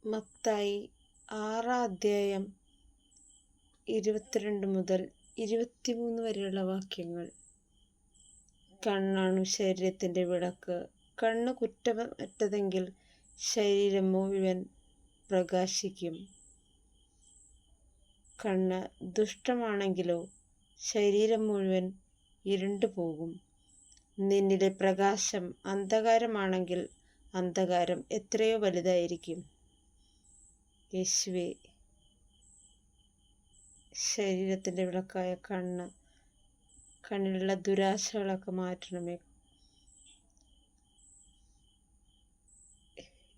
മത്തായി 6 22 മുതൽ 23 വരെയുള്ള വാക്യങ്ങൾ. കണ്ണാണു ശരീരത്തിൻ്റെ വിളക്ക്. കണ്ണ് കുറ്റമറ്റതെങ്കിൽ ശരീരം മുഴുവൻ പ്രകാശിക്കും. കണ്ണ് ദുഷ്ടമാണെങ്കിലോ ശരീരം മുഴുവൻ ഇരുണ്ടുപോകും. നിന്നിലെ പ്രകാശം അന്ധകാരമാണെങ്കിൽ അന്ധകാരം എത്രയോ വലുതായിരിക്കും. യേശുവേ, ശരീരത്തിൻ്റെ വിളക്കായ കണ്ണിലുള്ള ദുരാശകളൊക്കെ മാറ്റണമേ.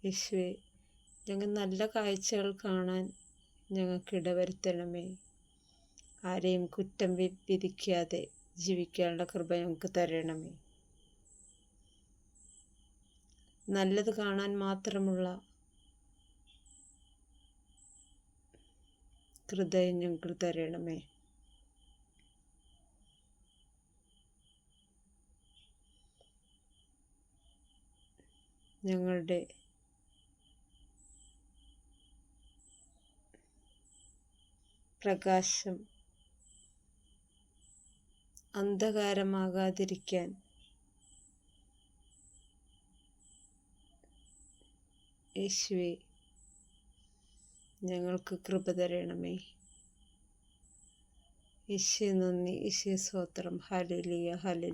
യേശുവേ, ഞങ്ങൾ നല്ല കാഴ്ചകൾ കാണാൻ ഞങ്ങൾക്ക് ഇടവരുത്തണമേ. ആരെയും കുറ്റം വിധിക്കാതെ ജീവിക്കാനുള്ള കൃപ ഞങ്ങൾക്ക് തരണമേ. നല്ലത് കാണാൻ മാത്രമുള്ള ഹൃദയം ഞങ്ങൾക്ക് തരണമേ. ഞങ്ങളുടെ പ്രകാശം അന്ധകാരമാകാതിരിക്കാൻ യേശുവേ, ഞങ്ങൾക്ക് കൃപ തരണമേ. യേശുവേ നന്ദി, യേശുവേ സ്തോത്രം. Hallelujah, hallelujah.